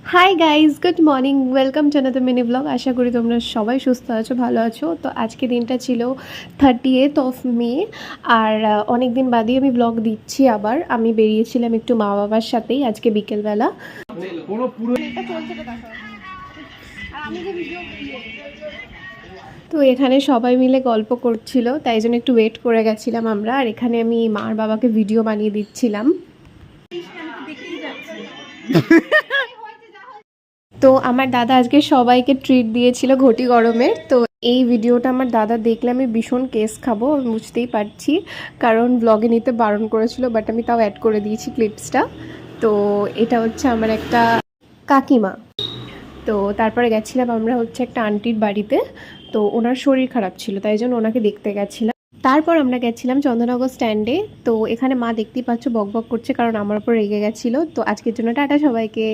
High guys, good morning, welcome to another mini blog. আশা করি তোমরা সবাই সুস্থ আছো, ভালো আছো। তো আজকে দিনটা ছিল 30th of May, আর অনেক দিন বাদেই আমি ব্লগ দিচ্ছি। আবার আমি বেরিয়েছিলাম একটু মা বাবার সাথেই আজকে বিকেলবেলা। তো এখানে সবাই মিলে গল্প করছিল, তাই জন্য একটু ওয়েট করে গেছিলাম আমরা। আর এখানে আমি মার বাবাকে ভিডিও বানিয়ে দিচ্ছিলাম। তো আমার দাদা আজকে সবাইকে ট্রিট দিয়েছিল ঘটি গরমের। তো এই ভিডিওটা আমার দাদা দেখলে আমি ভীষণ কেস খাবো, আমি বুঝতেই পারছি, কারণ ব্লগে নিতে বারণ করেছিল, বাট আমি তাও অ্যাড করে দিয়েছি ক্লিপসটা। তো এটা হচ্ছে আমার একটা কাকিমা। তো তারপরে গেছিলাম আমরা হচ্ছে একটা আন্টির বাড়িতে। তো ওনার শরীর খারাপ ছিল, তাই জন্য ওনাকে দেখতে গেছিলাম। তারপর আমরা গেছিলাম চন্দননগর স্ট্যান্ডে। তো এখানে মা দেখতেই পাচ্ছ বক বক করছে, কারণ আমার উপর রেগে গেছিলো। তো আজকের জন্য টাটা সবাইকে।